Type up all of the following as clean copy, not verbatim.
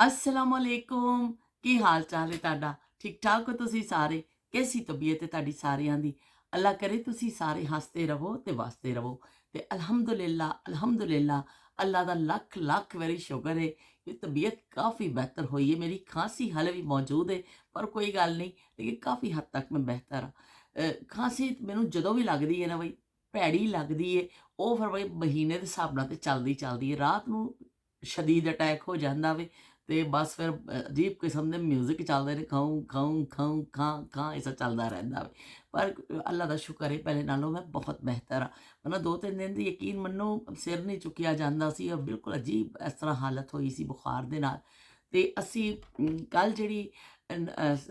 अस्सलाम वालेकुम। ਕੀ ਹਾਲ ਚਾਲ ਹੈ ਤੁਹਾਡਾ? ਠੀਕ ਠਾਕ ਹੋ ਤੁਸੀਂ ਸਾਰੇ? ਕੈਸੀ ਤਬੀਅਤ ਹੈ ਤੁਹਾਡੀ ਸਾਰਿਆਂ ਦੀ? ਅੱਲਾ ਕਰੇ ਤੁਸੀਂ ਸਾਰੇ ਹੱਸਦੇ ਰਹੋ ਤੇ ਵਸਦੇ ਰਹੋ। ਤੇ ਅਲਹਮਦੁਲਿਲਾ ਅਲਹਮਦੁਲਿਲਾ, ਅੱਲਾ ਦਾ ਲੱਖ ਲੱਖ ਵਾਰੀ ਸ਼ੁਕਰ ਹੈ ਕਿ ਤਬੀਅਤ ਕਾਫੀ ਬਿਹਤਰ ਹੋਈ ਹੈ। ਮੇਰੀ ਖਾਂਸੀ ਹਾਲੇ ਵੀ ਮੌਜੂਦ ਹੈ, ਪਰ ਕੋਈ ਗੱਲ ਨਹੀਂ, ਲੇਕਿਨ ਕਾਫੀ ਹੱਦ ਤੱਕ ਮੈਂ ਬਿਹਤਰ ਹਾਂ। ਖਾਂਸੀ ਮੈਨੂੰ ਜਦੋਂ ਵੀ ਲੱਗਦੀ ਹੈ ਨਾ ਬਈ, ਭੈੜੀ ਲੱਗਦੀ ਹੈ। ਉਹ ਫਿਰ ਬਈ ਮਹੀਨੇ ਦੇ ਹਿਸਾਬ ਨਾਲ ਤੇ ਚੱਲਦੀ ਹੈ। ਰਾਤ ਨੂੰ ਸ਼ਦੀਦ ਅਟੈਕ ਹੋ ਜਾਂਦਾ ਵੇ, ਤੇ ਬਸ ਫਿਰ ਅਜੀਬ ਕਿਸਮ ਦੇ ਮਿਊਜ਼ਿਕ ਚੱਲਦੇ ਨੇ, ਖਾਊਂ ਖਾਊਂ ਖਾਊਂ ਖਾਂ ਖਾਂ, ਐਸਾ ਚੱਲਦਾ ਰਹਿੰਦਾ ਵੇ। ਪਰ ਅੱਲਾ ਦਾ ਸ਼ੁਕਰ ਹੈ ਪਹਿਲੇ ਨਾਲੋਂ ਮੈਂ ਬਹੁਤ ਬਿਹਤਰ ਹਾਂ। ਮਤਲਬ 2-3 ਦਿਨ ਦੀ ਯਕੀਨ ਮੰਨੋ, ਸਿਰ ਨਹੀਂ ਚੁੱਕਿਆ ਜਾਂਦਾ ਸੀ, ਔਰ ਬਿਲਕੁਲ ਅਜੀਬ ਇਸ ਤਰ੍ਹਾਂ ਹਾਲਤ ਹੋਈ ਸੀ ਬੁਖਾਰ ਦੇ ਨਾਲ। ਤੇ ਅਸੀਂ ਕੱਲ੍ਹ ਜਿਹੜੀ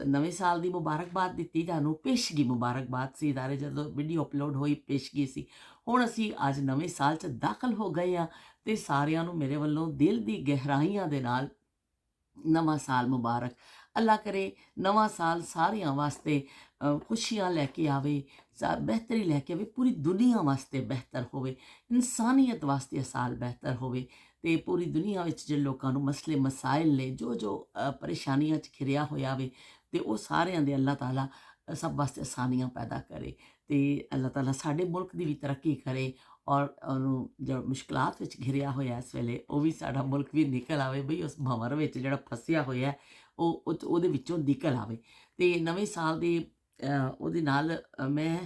ਨਵੇਂ ਸਾਲ ਦੀ ਮੁਬਾਰਕਬਾਦ ਦਿੱਤੀ ਤੁਹਾਨੂੰ, ਪੇਸ਼ਗੀ ਮੁਬਾਰਕਬਾਦ ਸੀ ਇਦਾਰੇ, ਜਦੋਂ ਵੀਡੀਓ ਅਪਲੋਡ ਹੋਈ ਪੇਸ਼ਗੀ ਸੀ। ਹੁਣ ਅਸੀਂ ਅੱਜ ਨਵੇਂ ਸਾਲ 'ਚ ਦਾਖਲ ਹੋ ਗਏ ਹਾਂ, ਤੇ ਸਾਰਿਆਂ ਨੂੰ ਮੇਰੇ ਵੱਲੋਂ ਦਿਲ ਦੀ ਗਹਿਰਾਈਆਂ ਦੇ ਨਾਲ ਨਵਾਂ ਸਾਲ ਮੁਬਾਰਕ। ਅੱਲਾ ਕਰੇ ਨਵਾਂ ਸਾਲ ਸਾਰਿਆਂ ਵਾਸਤੇ ਖੁਸ਼ੀਆਂ ਲੈ ਕੇ ਆਵੇ, ਬਿਹਤਰੀ ਲੈ ਕੇ ਆਵੇ, ਪੂਰੀ ਦੁਨੀਆ ਵਾਸਤੇ ਬਿਹਤਰ ਹੋਵੇ, ਇਨਸਾਨੀਅਤ ਵਾਸਤੇ ਇਹ ਸਾਲ ਬਿਹਤਰ ਹੋਵੇ। ਤੇ ਪੂਰੀ ਦੁਨੀਆ ਵਿੱਚ ਜਿਹੜੇ ਲੋਕਾਂ ਨੂੰ ਮਸਲੇ ਮਸਾਇਲ ਨੇ, ਜੋ ਜੋ ਪਰੇਸ਼ਾਨੀਆਂ 'ਚ ਘਿਰਿਆ ਹੋਇਆ ਵੇ, ਤੇ ਉਹ ਸਾਰਿਆਂ ਦੇ ਅੱਲਾ ਤਾਲਾ ਸਭ ਵਾਸਤੇ ਆਸਾਨੀਆਂ ਪੈਦਾ ਕਰੇ। ਤੇ ਅੱਲਾ ਤਾਲਾ ਸਾਡੇ ਮੁਲਕ ਦੀ ਵੀ ਤਰੱਕੀ ਕਰੇ, ਔਰ ਉਹਨੂੰ ਜੋ ਮੁਸ਼ਕਲਾਤ ਵਿੱਚ ਘਿਰਿਆ ਹੋਇਆ ਇਸ ਵੇਲੇ, ਉਹ ਵੀ ਸਾਡਾ ਮੁਲਕ ਵੀ ਨਿਕਲ ਆਵੇ ਬਈ, ਉਸ ਭੰਵਰ ਵਿੱਚ ਜਿਹੜਾ ਫਸਿਆ ਹੋਇਆ ਉਹਦੇ ਵਿੱਚੋਂ ਨਿਕਲ ਆਵੇ। ਤੇ ਨਵੇਂ ਸਾਲ ਦੇ ਉਹਦੇ ਨਾਲ ਮੈਂ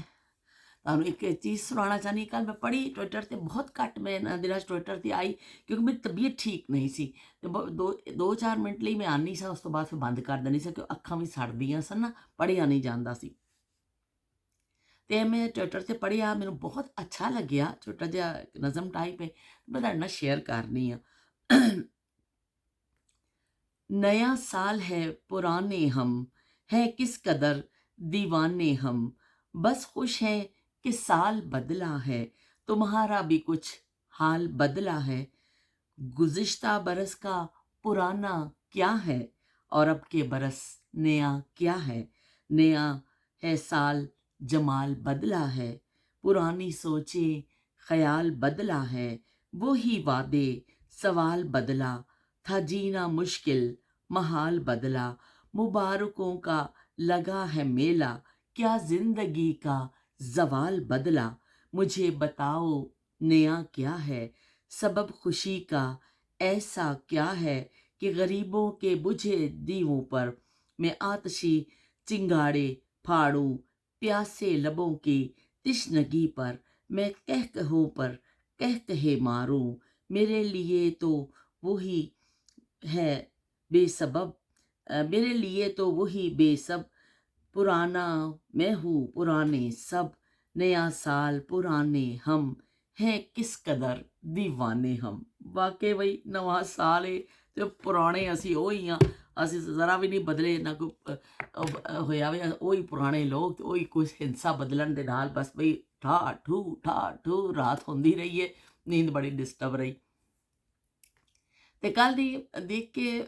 ਤੁਹਾਨੂੰ ਇੱਕ ਚੀਜ਼ ਸੁਣਾਉਣਾ ਚਾਹੁੰਦੀ। ਕੱਲ੍ਹ ਮੈਂ ਪੜ੍ਹੀ ਟਵਿੱਟਰ 'ਤੇ, ਬਹੁਤ ਘੱਟ ਮੈਂ ਇਹਨਾਂ ਦਿਨਾਂ 'ਚ ਟਵਿੱਟਰ 'ਤੇ ਆਈ, ਕਿਉਂਕਿ ਮੇਰੀ ਤਬੀਅਤ ਠੀਕ ਨਹੀਂ ਸੀ। ਤੇ 2-4 ਮਿੰਟ ਲਈ ਮੈਂ ਆਉਂਦੀ ਸਾਂ, ਉਸ ਤੋਂ ਬਾਅਦ ਫਿਰ ਬੰਦ ਕਰ ਦਿੰਦੀ ਸਾਂ, ਕਿਉਂ ਅੱਖਾਂ ਵੀ ਸੜਦੀਆਂ ਸਨ ਨਾ, ਪੜ੍ਹਿਆ ਨਹੀਂ ਜਾਂਦਾ ਸੀ। ਤੇ ਮੈਂ ਟਵਿੱਟਰ 'ਤੇ ਪੜ੍ਹਿਆ, ਮੈਨੂੰ ਬਹੁਤ ਅੱਛਾ ਲੱਗਿਆ, ਛੋਟਾ ਜਿਹਾ ਨਜ਼ਮ ਟਾਈਪ ਹੈ, ਮੈਂ ਤੁਹਾਡੇ ਨਾਲ ਸ਼ੇਅਰ ਕਰਨੀ ਆ। नया साल है पुराने हम, है किस कदर दीवाने हम, बस खुश हैं कि साल बदला है, तुम्हारा भी कुछ हाल बदला है। गुज़िश्ता बरस का पुराना क्या है, और अब के बरस नया क्या है। नया है साल जमाल बदला है, पुरानी सोचे ख्याल बदला है। वही वादे सवाल बदला, था जीना मुश्किल महाल बदला। मुबारकों का लगा है मेला, क्या जिंदगी का जवाल बदला। मुझे बताओ नया क्या है, सबब खुशी का ऐसा क्या है, कि गरीबों के बुझे दीवों पर मैं आतशी चिंगाड़े फाड़ूं। प्यासे लबों की तिश्नगी पर मैं कह कहों पर कह कहे मारूं। मेरे लिए तो वही है बेसबब, मेरे लिए तो वही बेसब, पुराना मैं हूँ पुराने सब। नया साल पुराने हम, हैं किस कदर दीवाने हम। ਵਾਕਈ ਬਈ ਨਵਾਂ ਸਾਲ ਏ ਤੇ ਪੁਰਾਣੇ ਅਸੀਂ ਉਹ ਹੀ ਹਾਂ। ਅਸੀਂ ਜ਼ਰਾ ਵੀ ਨਹੀਂ ਬਦਲੇ, ਨਾ ਕੋਈ ਹੋਇਆ ਵੇ, ਉਹੀ ਪੁਰਾਣੇ ਲੋਕ, ਤੇ ਉਹੀ ਕੁਛ ਹਿੰਸਾ ਬਦਲਣ ਦੇ ਨਾਲ ਬਸ ਬਈ ਠਾ ਠੂ ਰਾਤ ਹੁੰਦੀ ਰਹੀ ਹੈ, ਨੀਂਦ ਬੜੀ ਡਿਸਟਰਬ ਰਹੀ। ਤੇ ਕੱਲ੍ਹ ਦੀ ਦੇਖ ਕੇ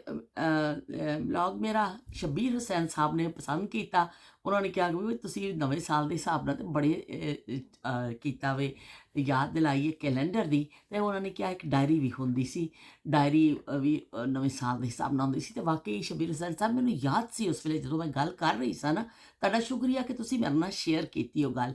ਵਲੌਗ ਮੇਰਾ ਸ਼ਬੀਰ ਹੁਸੈਨ ਸਾਹਿਬ ਨੇ ਪਸੰਦ ਕੀਤਾ। ਉਹਨਾਂ ਨੇ ਕਿਹਾ ਕਿ ਵੀ ਤੁਸੀਂ ਨਵੇਂ ਸਾਲ ਦੇ ਹਿਸਾਬ ਨਾਲ ਤੇ ਬੜੇ ਕੀਤਾ ਵੇ, ਯਾਦ ਦਿਲਾਈ ਹੈ ਕੈਲੰਡਰ ਦੀ। ਤੇ ਉਹਨਾਂ ਨੇ ਕਿਹਾ ਇੱਕ ਡਾਇਰੀ ਵੀ ਹੁੰਦੀ ਸੀ, ਡਾਇਰੀ ਵੀ ਨਵੇਂ ਸਾਲ ਦੇ ਹਿਸਾਬ ਨਾਲ ਹੁੰਦੀ ਸੀ। ਤੇ ਵਾਕਈ ਸ਼ਬੀਰ ਹੁਸੈਨ ਸਾਹਿਬ, ਮੈਨੂੰ ਯਾਦ ਸੀ ਉਸ ਵੇਲੇ ਜਦੋਂ ਮੈਂ ਗੱਲ ਕਰ ਰਹੀ ਸਾਂ ਨਾ। ਤੁਹਾਡਾ ਸ਼ੁਕਰੀਆ ਕਿ ਤੁਸੀਂ ਮੇਰੇ ਨਾਲ ਸ਼ੇਅਰ ਕੀਤੀ ਉਹ ਗੱਲ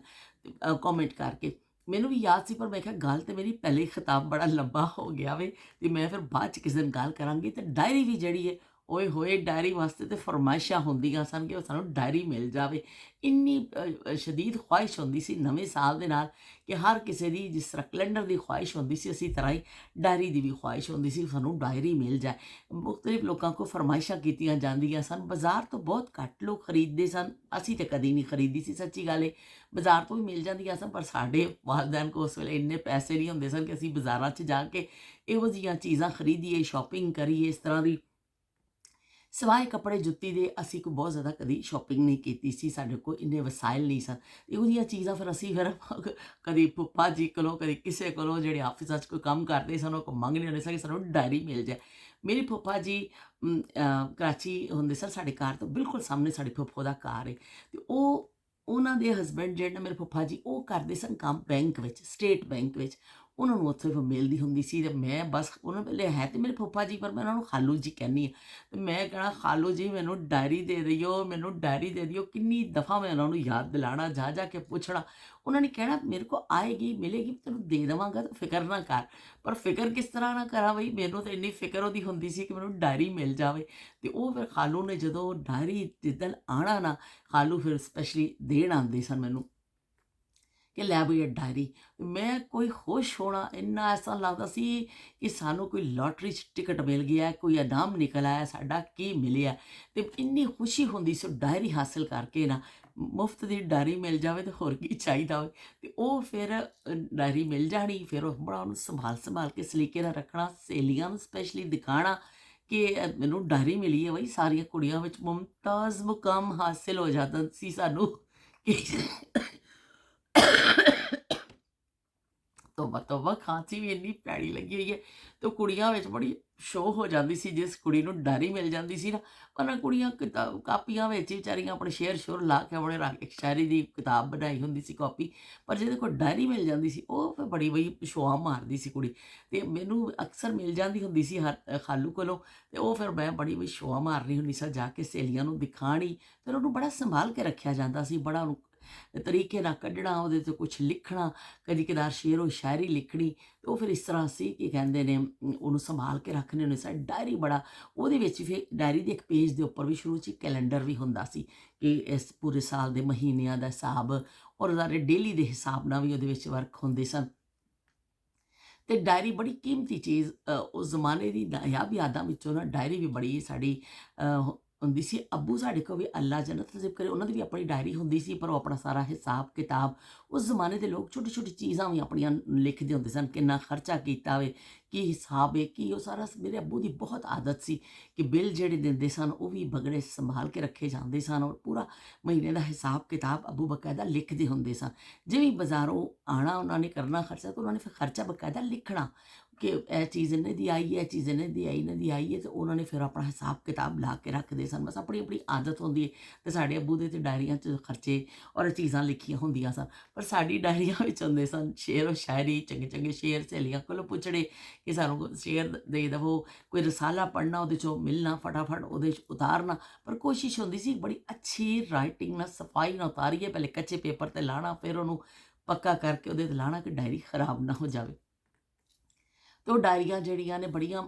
ਕੌਮੈਂਟ ਕਰਕੇ। ਮੈਨੂੰ ਵੀ ਯਾਦ ਸੀ, ਪਰ ਮੈਂ ਕਿਹਾ ਗੱਲ ਤੇ ਮੇਰੀ ਪਹਿਲੇ ਹੀ ਖਿਤਾਬ ਬੜਾ ਲੰਬਾ ਹੋ ਗਿਆ ਵੇ, ਤੇ ਮੈਂ ਫਿਰ ਬਾਅਦ 'ਚ ਕਿਸੇ ਦਿਨ ਗੱਲ ਕਰਾਂਗੀ। ਤੇ ਡਾਇਰੀ ਵੀ ਜਿਹੜੀ ਹੈ, ਓਏ ਹੋਏ, ਡਾਇਰੀ ਵਾਸਤੇ ਤੇ ਫਰਮਾਇਸ਼ਾਂ ਹੁੰਦੀਆਂ ਸਨ ਕਿ ਸਾਨੂੰ ਡਾਇਰੀ ਮਿਲ ਜਾਵੇ। ਇੰਨੀ ਸ਼ਦੀਦ ਖੁਆਇਸ਼ ਹੁੰਦੀ ਸੀ ਨਵੇਂ ਸਾਲ ਦੇ ਨਾਲ, ਕਿ ਹਰ ਕਿਸੇ ਦੀ ਜਿਸ ਤਰ੍ਹਾਂ ਕੈਲੰਡਰ ਦੀ ਖੁਆਇਸ਼ ਹੁੰਦੀ ਸੀ, ਇਸੇ ਤਰ੍ਹਾਂ ਹੀ ਡਾਇਰੀ ਦੀ ਵੀ ਖੁਆਇਸ਼ ਹੁੰਦੀ ਸੀ, ਸਾਨੂੰ ਡਾਇਰੀ ਮਿਲ ਜਾਏ। ਮੁਖਤਲਿਫ ਲੋਕਾਂ ਕੋਲ ਫਰਮਾਇਸ਼ਾਂ ਕੀਤੀਆਂ ਜਾਂਦੀਆਂ ਸਨ। ਬਾਜ਼ਾਰ ਤੋਂ ਬਹੁਤ ਘੱਟ ਲੋਕ ਖਰੀਦਦੇ ਸਨ, ਅਸੀਂ ਤਾਂ ਕਦੀ ਨਹੀਂ ਖਰੀਦੀ ਸੀ, ਸੱਚੀ ਗੱਲ ਹੈ। ਬਾਜ਼ਾਰ ਤੋਂ ਵੀ ਮਿਲ ਜਾਂਦੀਆਂ ਸਨ, ਪਰ ਸਾਡੇ ਵਾਲਿदैन ਕੋਲ ਉਸ ਵੇਲੇ ਇੰਨੇ ਪੈਸੇ ਨਹੀਂ ਹੁੰਦੇ ਸਨ ਕਿ ਅਸੀਂ ਬਾਜ਼ਾਰਾਂ 'ਚ ਜਾ ਕੇ ਇਹੋ ਜਿਹੀਆਂ ਚੀਜ਼ਾਂ ਖਰੀਦੀਏ, ਸ਼ਾਪਿੰਗ ਕਰੀਏ ਇਸ ਤਰ੍ਹਾਂ ਦੀ। ਸਿਵਾਏ ਕੱਪੜੇ ਜੁੱਤੀ ਦੇ ਅਸੀਂ ਕੋਈ ਬਹੁਤ ਜ਼ਿਆਦਾ ਕਦੀ ਸ਼ਾਪਿੰਗ ਨਹੀਂ ਕੀਤੀ ਸੀ, ਸਾਡੇ ਕੋਲ ਇੰਨੇ ਵਸਾਇਲ ਨਹੀਂ ਸਨ। ਇਹੋ ਜਿਹੀਆਂ ਚੀਜ਼ਾਂ ਫਿਰ ਅਸੀਂ ਕਦੀ ਫੁੱਫਾ ਜੀ ਕੋਲੋਂ, ਕਦੀ ਕਿਸੇ ਕੋਲੋਂ, ਜਿਹੜੇ ਆਫਿਸਾਂ 'ਚ ਕੋਈ ਕੰਮ ਕਰਦੇ ਸਨ, ਉਹ ਮੰਗਦੇ ਹੁੰਦੇ ਸਨ ਕਿ ਸਾਨੂੰ ਡਾਇਰੀ ਮਿਲ ਜਾਏ। ਮੇਰੀ ਫੁੱਫਾ ਜੀ ਕਰਾਚੀ ਹੁੰਦੇ ਸਨ, ਸਾਡੇ ਘਰ ਤੋਂ ਬਿਲਕੁਲ ਸਾਹਮਣੇ ਸਾਡੇ ਫੁੱਫੋ ਦਾ ਘਰ ਹੈ। ਤੇ ਉਹਨਾਂ ਦੇ ਹਸਬੈਂਡ ਜਿਹੜੇ ਨੇ ਮੇਰੇ ਫੁੱਫਾ ਜੀ, ਉਹ ਕਰਦੇ ਸਨ ਕੰਮ ਬੈਂਕ ਵਿੱਚ, ਸਟੇਟ ਬੈਂਕ ਵਿੱਚ। ਉਹਨਾਂ ਨੂੰ ਉੱਥੇ ਫਿਰ ਮਿਲਦੀ ਹੁੰਦੀ ਸੀ ਤੇ ਮੈਂ ਬਸ ਉਹਨਾਂ ਵੇਲੇ ਹੈ ਤੇ ਮੇਰੇ ਫੁੱਫਾ ਜੀ, ਪਰ ਮੈਂ ਉਹਨਾਂ ਨੂੰ ਖਾਲੂ ਜੀ ਕਹਿੰਦੀ ਹਾਂ। ਤੇ ਮੈਂ ਕਹਿਣਾ, ਖਾਲੂ ਜੀ ਮੈਨੂੰ ਡਾਇਰੀ ਦੇ ਦਿਓ, ਮੈਨੂੰ ਡਾਇਰੀ ਦੇ ਦਿਓ। ਕਿੰਨੀ ਦਫਾ ਮੈਂ ਉਹਨਾਂ ਨੂੰ ਯਾਦ ਦਿਲਾਣਾ, ਜਾ ਜਾ ਕੇ ਪੁੱਛਣਾ। ਉਹਨਾਂ ਨੇ ਕਹਿਣਾ ਮੇਰੇ ਕੋ ਆਏਗੀ, ਮਿਲੇਗੀ, ਤੈਨੂੰ ਦੇ ਦੇਵਾਂਗਾ, ਤਾਂ ਫਿਕਰ ਨਾ ਕਰ। ਪਰ ਫਿਕਰ ਕਿਸ ਤਰ੍ਹਾਂ ਨਾ ਕਰਾਂ ਬਈ, ਮੈਨੂੰ ਤਾਂ ਇੰਨੀ ਫਿਕਰ ਉਹਦੀ ਹੁੰਦੀ ਸੀ ਕਿ ਮੈਨੂੰ ਡਾਇਰੀ ਮਿਲ ਜਾਵੇ। ਤੇ ਉਹ ਫਿਰ ਖਾਲੂ ਨੇ ਜਦੋਂ ਡਾਇਰੀ ਜਿੱਦਣ ਆਉਣਾ ਨਾ, ਖਾਲੂ ਫਿਰ ਸਪੈਸ਼ਲੀ ਦੇਣ ਆਉਂਦੇ ਸਨ ਮੈਨੂੰ ਕਿ ਲੈ ਬਈ ਇਹ ਡਾਇਰੀ। ਮੈਂ ਕੋਈ ਖੁਸ਼ ਹੋਣਾ, ਇੰਨਾ ਐਸਾ ਲੱਗਦਾ ਸੀ ਕਿ ਸਾਨੂੰ ਕੋਈ ਲੋਟਰੀ 'ਚ ਟਿਕਟ ਮਿਲ ਗਿਆ, ਕੋਈ ਇਨਾਮ ਨਿਕਲ ਆਇਆ, ਸਾਡਾ ਕੀ ਮਿਲਿਆ। ਤੇ ਇੰਨੀ ਖੁਸ਼ੀ ਹੁੰਦੀ ਸੀ ਉਹ ਡਾਇਰੀ ਹਾਸਿਲ ਕਰਕੇ ਨਾ, ਮੁਫਤ ਦੀ ਡਾਇਰੀ ਮਿਲ ਜਾਵੇ ਤੇ ਹੋਰ ਕੀ ਚਾਹੀਦਾ ਹੋਵੇ। ਤੇ ਉਹ ਫਿਰ ਡਾਇਰੀ ਮਿਲ ਜਾਣੀ, ਫਿਰ ਉਹ ਬੜਾ ਉਹਨੂੰ ਸੰਭਾਲ ਸੰਭਾਲ ਕੇ ਸਲੀਕੇ ਨਾਲ ਰੱਖਣਾ, ਸਹੇਲੀਆਂ ਨੂੰ ਸਪੈਸ਼ਲੀ ਦਿਖਾਉਣਾ ਕਿ ਮੈਨੂੰ ਡਾਇਰੀ ਮਿਲੀ ਹੈ ਬਈ। ਸਾਰੀਆਂ ਕੁੜੀਆਂ ਵਿੱਚ ਮੁਮਤਾਜ਼ ਮੁਕਾਮ ਹਾਸਿਲ ਹੋ ਜਾਂਦਾ ਸੀ ਸਾਨੂੰ ਕਿ ਤੋਬਾ ਤੋਬਾ, ਖਾਂਸੀ ਵੀ ਇੰਨੀ ਭੈੜੀ ਲੱਗੀ ਹੋਈ ਹੈ। ਤੇ ਉਹ ਕੁੜੀਆਂ ਵਿੱਚ ਬੜੀ ਸ਼ੋਅ ਹੋ ਜਾਂਦੀ ਸੀ ਜਿਸ ਕੁੜੀ ਨੂੰ ਡਾਇਰੀ ਮਿਲ ਜਾਂਦੀ ਸੀ ਨਾ। ਉਹਨਾਂ ਕੁੜੀਆਂ ਕਾਪੀਆਂ ਵਿੱਚ ਹੀ ਵਿਚਾਰੀਆਂ ਆਪਣੇ ਸ਼ੇਰ ਸ਼ੁਰ ਲਾ ਕੇ ਆਪਣੇ ਰੱਖ ਕੇ ਸ਼ਾਇਰੀ ਦੀ ਕਿਤਾਬ ਬਣਾਈ ਹੁੰਦੀ ਸੀ ਕਾਪੀ। ਪਰ ਜਿਹਦੇ ਕੋਲ ਡਾਇਰੀ ਮਿਲ ਜਾਂਦੀ ਸੀ ਉਹ ਫਿਰ ਬੜੀ ਬਈ ਸ਼ੋਆਂ ਮਾਰਦੀ ਸੀ ਕੁੜੀ। ਤੇ ਮੈਨੂੰ ਅਕਸਰ ਮਿਲ ਜਾਂਦੀ ਹੁੰਦੀ ਸੀ ਖਾਲੂ ਕੋਲੋਂ। ਤੇ ਉਹ ਫਿਰ ਮੈਂ ਬੜੀ ਬਈ ਸ਼ੋਆਂ ਮਾਰਨੀ ਹੁੰਦੀ ਸੀ, ਜਾ ਕੇ ਸਹੇਲੀਆਂ ਨੂੰ ਦਿਖਾਣੀ। ਫਿਰ ਉਹਨੂੰ ਬੜਾ ਸੰਭਾਲ ਕੇ ਰੱਖਿਆ ਜਾਂਦਾ ਸੀ, ਬੜਾ ਉਹਨੂੰ ਤਰੀਕੇ ਨਾਲ ਕੱਢਣਾ, ਉਹਦੇ 'ਤੇ ਕੁਛ ਲਿਖਣਾ, ਕਦੀ ਕਦਾਰ ਸ਼ੇਰੋ ਸ਼ਾਇਰੀ ਲਿਖਣੀ। ਤੇ ਉਹ ਫਿਰ ਇਸ ਤਰ੍ਹਾਂ ਸੀ ਕਿ ਕਹਿੰਦੇ ਨੇ ਉਹਨੂੰ ਸੰਭਾਲ ਕੇ ਰੱਖਣੇ ਹੁੰਦੇ ਸਨ। ਡਾਇਰੀ ਬੜਾ ਉਹਦੇ ਵਿੱਚ ਫਿਰ ਡਾਇਰੀ ਦੇ ਇੱਕ ਪੇਜ ਦੇ ਉੱਪਰ ਵੀ ਸ਼ੁਰੂ 'ਚ ਕੈਲੰਡਰ ਵੀ ਹੁੰਦਾ ਸੀ ਕਿ ਇਸ ਪੂਰੇ ਸਾਲ ਦੇ ਮਹੀਨਿਆਂ ਦਾ ਹਿਸਾਬ ਔਰ ਸਾਰੇ ਡੇਲੀ ਦੇ ਹਿਸਾਬ ਨਾਲ ਵੀ ਉਹਦੇ ਵਿੱਚ ਵਰਕ ਹੁੰਦੇ ਸਨ। ਤੇ ਡਾਇਰੀ ਬੜੀ ਕੀਮਤੀ ਚੀਜ਼, ਉਸ ਜ਼ਮਾਨੇ ਦੀ ਨਾਯਾਬ ਯਾਦਾਂ ਵਿੱਚੋਂ ਨਾ ਡਾਇਰੀ ਵੀ ਬੜੀ ਸਾਡੀ ਹੁੰਦੀ ਸੀ। ਅੱਬੂ ਸਾਡੇ ਕੋਲ ਵੀ ਅੱਲਾ ਜੰਨਤ ਨਸੀਬ ਕਰੇ, ਉਹਨਾਂ ਦੀ ਵੀ ਆਪਣੀ ਡਾਇਰੀ ਹੁੰਦੀ ਸੀ, ਪਰ ਉਹ ਆਪਣਾ ਸਾਰਾ ਹਿਸਾਬ ਕਿਤਾਬ, ਉਸ ਜ਼ਮਾਨੇ ਦੇ ਲੋਕ ਛੋਟੀ ਛੋਟੀ ਚੀਜ਼ਾਂ ਵੀ ਆਪਣੀਆਂ ਲਿਖਦੇ ਹੁੰਦੇ ਸਨ, ਕਿੰਨਾ ਖਰਚਾ ਕੀਤਾ ਹੋਵੇ, ਕੀ ਹਿਸਾਬ ਹੈ, ਕੀ ਉਹ ਸਾਰਾ। ਮੇਰੇ ਅੱਬੂ ਦੀ ਬਹੁਤ ਆਦਤ ਸੀ ਕਿ ਬਿੱਲ ਜਿਹੜੇ ਦਿੰਦੇ ਸਨ ਉਹ ਵੀ ਬਗੜੇ ਸੰਭਾਲ ਕੇ ਰੱਖੇ ਜਾਂਦੇ ਸਨ, ਔਰ ਪੂਰਾ ਮਹੀਨੇ ਦਾ ਹਿਸਾਬ ਕਿਤਾਬ ਅੱਬੂ ਬਕਾਇਦਾ ਲਿਖਦੇ ਹੁੰਦੇ ਸਨ। ਜਿਵੇਂ ਬਾਜ਼ਾਰੋਂ ਆਉਣਾ ਉਹਨਾਂ ਨੇ ਕਰਨਾ ਖਰਚਾ, ਤਾਂ ਉਹਨਾਂ ਨੇ ਫਿਰ ਖਰਚਾ ਬਕਾਇਦਾ ਲਿਖਣਾ ਕਿ ਇਹ ਚੀਜ਼ ਇੰਨੇ ਦੀ ਆਈ ਹੈ, ਇਹ ਚੀਜ਼ ਇੰਨੇ ਦੀ ਆਈ, ਇਹਨਾਂ ਦੀ ਆਈ ਹੈ। ਤੇ ਉਹਨਾਂ ਨੇ ਫਿਰ ਆਪਣਾ ਹਿਸਾਬ ਕਿਤਾਬ ਲਾ ਕੇ ਰੱਖਦੇ ਸਨ। ਬਸ ਆਪਣੀ ਆਪਣੀ ਆਦਤ ਹੁੰਦੀ ਹੈ। ਤੇ ਸਾਡੇ ਅੱਬੂ ਦੇ ਤੇ ਡਾਇਰੀਆਂ 'ਚ ਖਰਚੇ ਔਰ ਚੀਜ਼ਾਂ ਲਿਖੀਆਂ ਹੁੰਦੀਆਂ ਸਨ, ਪਰ ਸਾਡੀ ਡਾਇਰੀਆਂ ਵਿੱਚ ਹੁੰਦੇ ਸਨ ਸ਼ੇਰ ਸ਼ਾਇਰੀ, ਚੰਗੇ ਚੰਗੇ ਸ਼ੇਰ ਸਹੇਲੀਆਂ ਕੋਲੋਂ ਪੁੱਛਣੇ ਕਿ ਸਾਨੂੰ ਸ਼ੇਰ ਦੇ ਦੇਵੋ। ਕੋਈ ਰਸਾਲਾ ਪੜ੍ਹਨਾ, ਉਹਦੇ 'ਚੋਂ ਮਿਲਣਾ, ਫਟਾਫਟ ਉਹਦੇ 'ਚ ਉਤਾਰਨਾ। ਪਰ ਕੋਸ਼ਿਸ਼ ਹੁੰਦੀ ਸੀ ਬੜੀ ਅੱਛੀ ਰਾਈਟਿੰਗ ਨਾਲ, ਸਫਾਈ ਨਾਲ ਉਤਾਰੀਏ, ਪਹਿਲੇ ਕੱਚੇ ਪੇਪਰ 'ਤੇ ਲਾਣਾ, ਫਿਰ ਉਹਨੂੰ ਪੱਕਾ ਕਰਕੇ ਉਹਦੇ 'ਤੇ ਲਾਣਾ ਕਿ ਡਾਇਰੀ ਖਰਾਬ ਨਾ ਹੋ ਜਾਵੇ। ਤੇ ਉਹ ਡਾਇਰੀਆਂ ਜਿਹੜੀਆਂ ਨੇ ਬੜੀਆਂ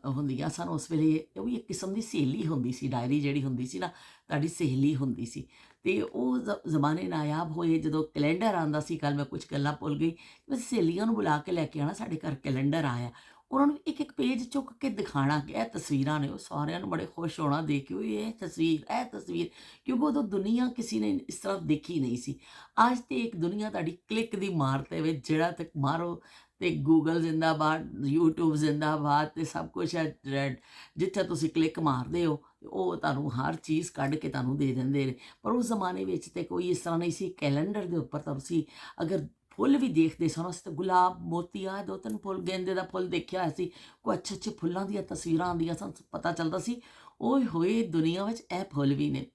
ਹੁੰਦੀਆਂ ਸਨ ਉਸ ਵੇਲੇ। ਉਹ ਵੀ ਇੱਕ ਕਿਸਮ ਦੀ ਸਹੇਲੀ ਹੁੰਦੀ ਸੀ, ਡਾਇਰੀ ਜਿਹੜੀ ਹੁੰਦੀ ਸੀ ਨਾ, ਤੁਹਾਡੀ ਸਹੇਲੀ ਹੁੰਦੀ ਸੀ। ਤੇ ਉਹ ਜ਼ਮਾਨੇ ਨਾਯਾਬ ਹੋਏ ਜਦੋਂ ਕੈਲੰਡਰ ਆਉਂਦਾ ਸੀ। ਕੱਲ੍ਹ ਮੈਂ ਕੁਝ ਗੱਲਾਂ ਭੁੱਲ ਗਈ, ਮੈਂ ਸਹੇਲੀਆਂ ਨੂੰ ਬੁਲਾ ਕੇ ਲੈ ਕੇ ਆਉਣਾ, ਸਾਡੇ ਘਰ ਕੈਲੰਡਰ ਆਇਆ। ਉਹਨਾਂ ਨੂੰ ਇੱਕ ਇੱਕ ਪੇਜ ਚੁੱਕ ਕੇ ਦਿਖਾਉਣਾ ਕਿ ਇਹ ਤਸਵੀਰਾਂ ਨੇ। ਉਹ ਸਾਰਿਆਂ ਨੂੰ ਬੜੇ ਖੁਸ਼ ਹੋਣਾ ਦੇਖ ਕੇ, ਇਹ ਤਸਵੀਰ, ਇਹ ਤਸਵੀਰ। ਕਿਉਂਕਿ ਉਦੋਂ ਦੁਨੀਆ ਕਿਸੇ ਨੇ ਇਸ ਤਰ੍ਹਾਂ ਦੇਖੀ ਨਹੀਂ ਸੀ। ਅੱਜ ਤੇ ਇੱਕ ਦੁਨੀਆ ਤੁਹਾਡੀ ਕਲਿੱਕ ਦੀ ਮਾਰ 'ਤੇ ਵਿੱਚ, ਜਿਹੜਾ ਤੱਕ ਮਾਰੋ ਤੇ ਗੂਗਲ ਜ਼ਿੰਦਾਬਾਦ, ਯੂਟਿਊਬ ਜ਼ਿੰਦਾਬਾਦ, ਤੇ ਸਭ ਕੁਛ ਹੈ ਰੈਡ। ਜਿੱਥੇ ਤੁਸੀਂ ਕਲਿੱਕ ਮਾਰਦੇ ਹੋ ਉਹ ਤੁਹਾਨੂੰ ਹਰ ਚੀਜ਼ ਕੱਢ ਕੇ ਤੁਹਾਨੂੰ ਦੇ ਦਿੰਦੇ ਨੇ। ਪਰ ਉਸ ਜ਼ਮਾਨੇ ਵਿੱਚ ਤੇ ਕੋਈ ਇਸ ਤਰ੍ਹਾਂ ਨਹੀਂ ਸੀ। ਕੈਲੰਡਰ ਦੇ ਉੱਪਰ ਤਾਂ ਤੁਸੀਂ ਅਗਰ ਫੁੱਲ ਵੀ ਦੇਖਦੇ ਸਨ, ਅਸੀਂ ਤਾਂ ਗੁਲਾਬ, ਮੋਤੀਆ, ਦੋ ਤਿੰਨ ਫੁੱਲ, ਗੇਂਦੇ ਦਾ ਫੁੱਲ ਦੇਖਿਆ ਹੋਇਆ ਸੀ, ਕੋਈ ਅੱਛੇ ਅੱਛੇ ਫੁੱਲਾਂ ਦੀਆਂ ਤਸਵੀਰਾਂ ਆਉਂਦੀਆਂ ਸਨ, ਪਤਾ ਚੱਲਦਾ ਸੀ ਓਏ ਹੋਏ ਦੁਨੀਆ ਵਿੱਚ ਇਹ ਫੁੱਲ ਵੀ ਨੇ।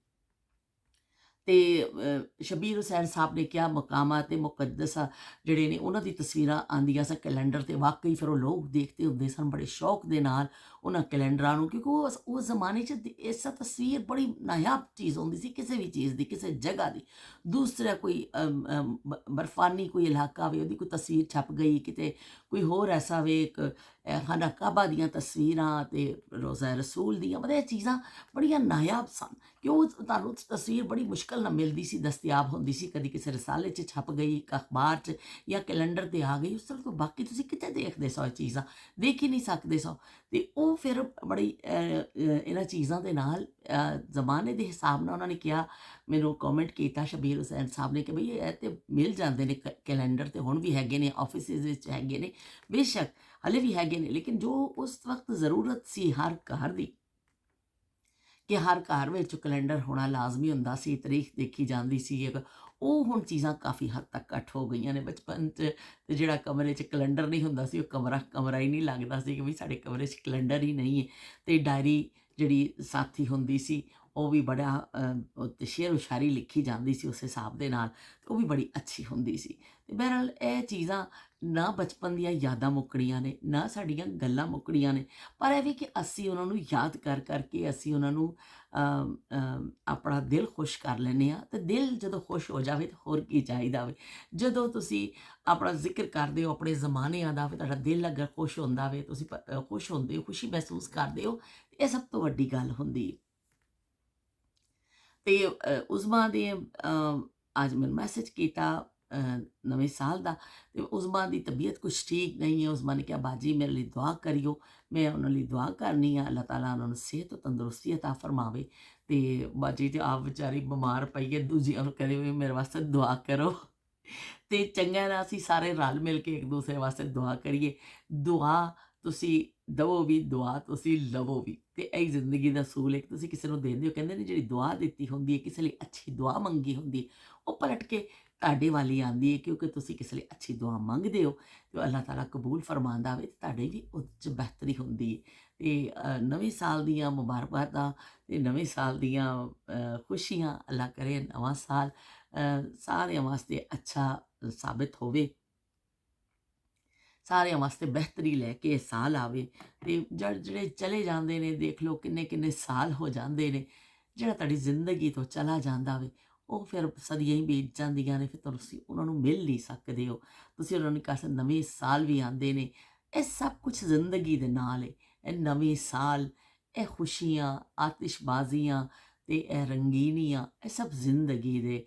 ਤੇ ਸ਼ਬੀਰ ਹੁਸੈਨ ਸਾਹਿਬ ਨੇ ਕਿਹਾ ਮਕਾਮਾਤ ਮੁਕੱਦਸਾ ਜਿਹੜੇ ਨੇ ਉਹਨਾਂ ਦੀ ਤਸਵੀਰਾਂ ਆਉਂਦੀਆਂ ਸਨ ਕੈਲੰਡਰ 'ਤੇ। ਵਾਕਈ ਫਿਰ ਉਹ ਲੋਕ ਦੇਖਦੇ ਹੁੰਦੇ ਸਨ ਬੜੇ ਸ਼ੌਕ ਦੇ ਨਾਲ ਉਹਨਾਂ ਕੈਲੰਡਰਾਂ ਨੂੰ, ਕਿਉਂਕਿ ਉਸ ਜ਼ਮਾਨੇ 'ਚ ਇਸ ਤਸਵੀਰ ਬੜੀ ਨਾਯਾਬ ਚੀਜ਼ ਹੁੰਦੀ ਸੀ, ਕਿਸੇ ਵੀ ਚੀਜ਼ ਦੀ, ਕਿਸੇ ਜਗ੍ਹਾ ਦੀ। ਦੂਸਰਾ ਕੋਈ ਬਰਫਾਨੀ ਕੋਈ ਇਲਾਕਾ ਵੇ, ਉਹਦੀ ਕੋਈ ਤਸਵੀਰ ਛਪ ਗਈ ਕਿਤੇ, ਕੋਈ ਹੋਰ ਐਸਾ ਵੇ, ਇੱਕ ਖਾਨਾ ਕਾਬਾ ਦੀਆਂ ਤਸਵੀਰਾਂ ਤੇ ਰੋਜ਼ਾ ਰਸੂਲ ਦੀਆਂ, ਮਤਲਬ ਇਹ ਚੀਜ਼ਾਂ ਬੜੀਆਂ ਨਾਯਾਬ ਸਨ ਕਿ ਉਹ ਤੁਹਾਨੂੰ ਤਸਵੀਰ ਬੜੀ ਮੁਸ਼ਕਲ ਨਾਲ ਮਿਲਦੀ ਸੀ, ਦਸਤਿਆਬ ਹੁੰਦੀ ਸੀ। ਕਦੀ ਕਿਸੇ ਰਸਾਲੇ 'ਚ ਛਪ ਗਈ, ਇੱਕ ਅਖਬਾਰ 'ਚ ਜਾਂ ਕੈਲੰਡਰ 'ਤੇ ਆ ਗਈ, ਉਸ ਤਰ੍ਹਾਂ ਤੋਂ ਬਾਕੀ ਤੁਸੀਂ ਕਿੱਥੇ ਦੇਖਦੇ ਸੋ, ਇਹ ਚੀਜ਼ਾਂ ਦੇਖ ਹੀ ਨਹੀਂ ਸਕਦੇ ਸੋ। ਤੇ ਉਹ ਫਿਰ ਬੜੀ ਇਹਨਾਂ ਚੀਜ਼ਾਂ ਦੇ ਨਾਲ ਜ਼ਮਾਨੇ ਦੇ ਹਿਸਾਬ ਨਾਲ ਉਹਨਾਂ ਨੇ ਕਿਹਾ, ਮੈਨੂੰ ਕਮੈਂਟ ਕੀਤਾ ਸ਼ਬੀਰ ਹੁਸੈਨ ਸਾਹਿਬ ਨੇ ਕਿ ਬਈ ਇਹ ਤੇ ਮਿਲ ਜਾਂਦੇ ਨੇ ਕੈਲੰਡਰ, ਤੇ ਹੁਣ ਵੀ ਹੈਗੇ ਨੇ, ਆਫਿਸਿਸ ਵਿੱਚ ਹੈਗੇ ਨੇ, ਬੇਸ਼ੱਕ ਹਲੇ ਵੀ ਹੈਗੇ ਨੇ। ਲੇਕਿਨ ਜੋ ਉਸ ਵਕਤ ਜ਼ਰੂਰਤ ਸੀ ਹਰ ਘਰ ਦੀ, ਕਿ ਹਰ ਘਰ ਵਿੱਚ ਕੈਲੰਡਰ ਹੋਣਾ ਲਾਜ਼ਮੀ ਹੁੰਦਾ ਸੀ, ਤਾਰੀਖ ਦੇਖੀ ਜਾਂਦੀ ਸੀ, ਉਹ ਹੁਣ ਚੀਜ਼ਾਂ ਕਾਫੀ ਹੱਦ ਤੱਕ ਘੱਟ ਹੋ ਗਈਆਂ ਨੇ। ਬਚਪਨ 'ਚ ਤੇ ਜਿਹੜਾ ਕਮਰੇ 'ਚ ਕੈਲੰਡਰ ਨਹੀਂ ਹੁੰਦਾ ਸੀ, ਉਹ ਕਮਰਾ ਕਮਰਾ ਹੀ ਨਹੀਂ ਲੱਗਦਾ ਸੀ ਕਿ ਵੀ ਸਾਡੇ ਕਮਰੇ 'ਚ ਕੈਲੰਡਰ ਹੀ ਨਹੀਂ ਹੈ। ਤੇ ਡਾਇਰੀ ਜਿਹੜੀ ਸਾਥੀ ਹੁੰਦੀ ਸੀ ਉਹ ਵੀ ਬੜਾ ਉੱਤੇ ਸ਼ੇਰ ਓ ਸ਼ਾਇਰੀ ਲਿਖੀ ਜਾਂਦੀ ਸੀ ਉਸ ਹਿਸਾਬ ਦੇ ਨਾਲ, ਤੇ ਉਹ ਵੀ ਬੜੀ ਅੱਛੀ ਹੁੰਦੀ ਸੀ। ਤੇ ਬਹਰਹਾਲ ਇਹ ਚੀਜ਼ਾਂ ਨਾ ਬਚਪਨ ਦੀਆਂ ਯਾਦਾਂ ਮੁੱਕਣੀਆਂ ਨੇ, ਨਾ ਸਾਡੀਆਂ ਗੱਲਾਂ ਮੁੱਕਣੀਆਂ ਨੇ, ਪਰ ਇਹ ਵੀ ਕਿ ਅਸੀਂ ਉਹਨਾਂ ਨੂੰ ਯਾਦ ਕਰ ਕਰਕੇ ਅਸੀਂ ਉਹਨਾਂ ਨੂੰ ਆਪਣਾ ਦਿਲ ਖੁਸ਼ ਕਰ ਲੈਂਦੇ ਹਾਂ। ਅਤੇ ਦਿਲ ਜਦੋਂ ਖੁਸ਼ ਹੋ ਜਾਵੇ ਤਾਂ ਹੋਰ ਕੀ ਚਾਹੀਦਾ ਵੇ। ਜਦੋਂ ਤੁਸੀਂ ਆਪਣਾ ਜ਼ਿਕਰ ਕਰਦੇ ਹੋ ਆਪਣੇ ਜ਼ਮਾਨਿਆਂ ਦਾ, ਫਿਰ ਤੁਹਾਡਾ ਦਿਲ ਅਗਰ ਖੁਸ਼ ਹੁੰਦਾ ਵੇ, ਤੁਸੀਂ ਖੁਸ਼ ਹੁੰਦੇ ਹੋ, ਖੁਸ਼ੀ ਮਹਿਸੂਸ ਕਰਦੇ ਹੋ, ਇਹ ਸਭ ਤੋਂ ਵੱਡੀ ਗੱਲ ਹੁੰਦੀ ਹੈ। ਅਤੇ ਉਜ਼ਮਾ ਦੇ ਅੱਜ ਮੈਨੂੰ ਮੈਸੇਜ ਕੀਤਾ ਨਵੇਂ ਸਾਲ ਦਾ, ਅਤੇ ਉਜ਼ਮਾ ਦੀ ਤਬੀਅਤ ਕੁਛ ਠੀਕ ਨਹੀਂ ਹੈ। ਉਜ਼ਮਾ ਨੇ ਕਿਹਾ ਬਾਜੀ ਮੇਰੇ ਲਈ ਦੁਆ ਕਰਿਓ। ਮੈਂ ਉਹਨਾਂ ਲਈ ਦੁਆ ਕਰਨੀ ਆ, ਅੱਲਾਹ ਤਾਲਾ ਉਹਨਾਂ ਨੂੰ ਸਿਹਤ ਤੰਦਰੁਸਤੀ ਅਤਾ ਫਰਮਾਵੇ। ਅਤੇ ਬਾਜੀ ਤੇ ਆਪ ਵਿਚਾਰੀ ਬਿਮਾਰ ਪਈ ਹੈ, ਦੂਜਿਆਂ ਨੂੰ ਕਹਿੰਦੇ ਵੀ ਮੇਰੇ ਵਾਸਤੇ ਦੁਆ ਕਰੋ। ਅਤੇ ਚੰਗਾ ਨਾ ਅਸੀਂ ਸਾਰੇ ਰਲ ਮਿਲ ਕੇ ਇੱਕ ਦੂਸਰੇ ਵਾਸਤੇ ਦੁਆ ਕਰੀਏ। ਦੁਆ ਤੁਸੀਂ ਦਵੋ ਵੀ, ਦੁਆ ਤੁਸੀਂ ਲਵੋ ਵੀ, ਅਤੇ ਇਹ ਜ਼ਿੰਦਗੀ ਦਾ ਅਸੂਲ ਹੈ ਕਿ ਤੁਸੀਂ ਕਿਸੇ ਨੂੰ ਦਿੰਦੇ ਹੋ। ਕਹਿੰਦੇ ਨੇ ਜਿਹੜੀ ਦੁਆ ਦਿੱਤੀ ਹੁੰਦੀ ਹੈ, ਕਿਸੇ ਲਈ ਅੱਛੀ ਦੁਆ ਮੰਗੀ ਹੁੰਦੀ ਹੈ, ਉਹ ਪਲਟ ਕੇ ਤੁਹਾਡੇ ਵੱਲ ਹੀ ਆਉਂਦੀ ਹੈ, ਕਿਉਂਕਿ ਤੁਸੀਂ ਕਿਸੇ ਲਈ ਅੱਛੀ ਦੁਆ ਮੰਗਦੇ ਹੋ ਅਤੇ ਅੱਲਾਹ ਤਾਲਾ ਕਬੂਲ ਫਰਮਾਉਂਦਾ ਵੇ, ਅਤੇ ਤੁਹਾਡੇ ਵੀ ਉਹ 'ਚ ਬਿਹਤਰੀ ਹੁੰਦੀ ਹੈ। ਅਤੇ ਨਵੇਂ ਸਾਲ ਦੀਆਂ ਮੁਬਾਰਕਬਾਦਾਂ ਅਤੇ ਨਵੇਂ ਸਾਲ ਦੀਆਂ ਖੁਸ਼ੀਆਂ। ਅੱਲਾਹ ਕਰੇ ਨਵਾਂ ਸਾਲ ਸਾਰਿਆਂ ਵਾਸਤੇ ਅੱਛਾ ਸਾਬਿਤ ਹੋਵੇ, ਸਾਰਿਆਂ ਵਾਸਤੇ ਬਿਹਤਰੀ ਲੈ ਕੇ ਇਹ ਸਾਲ ਆਵੇ। ਅਤੇ ਜਿਹੜੇ ਚਲੇ ਜਾਂਦੇ ਨੇ, ਦੇਖ ਲਓ ਕਿੰਨੇ ਕਿੰਨੇ ਸਾਲ ਹੋ ਜਾਂਦੇ ਨੇ, ਜਿਹੜਾ ਤੁਹਾਡੀ ਜ਼ਿੰਦਗੀ ਤੋਂ ਚਲਾ ਜਾਂਦਾ ਵੇ, ਉਹ ਫਿਰ ਸਦੀਆਂ ਹੀ ਬੀਤ ਜਾਂਦੀਆਂ ਨੇ, ਫਿਰ ਤੁਸੀਂ ਉਹਨਾਂ ਨੂੰ ਮਿਲ ਨਹੀਂ ਸਕਦੇ ਹੋ। ਤੁਸੀਂ ਉਹਨਾਂ ਨੂੰ ਕਹ ਨਵੇਂ ਸਾਲ ਵੀ ਆਉਂਦੇ ਨੇ, ਇਹ ਸਭ ਕੁਛ ਜ਼ਿੰਦਗੀ ਦੇ ਨਾਲ ਹੈ। ਇਹ ਨਵੇਂ ਸਾਲ, ਇਹ ਖੁਸ਼ੀਆਂ, ਆਤਿਸ਼ਬਾਜ਼ੀਆਂ ਅਤੇ ਇਹ ਰੰਗੀਨੀਆਂ, ਇਹ ਸਭ ਜ਼ਿੰਦਗੀ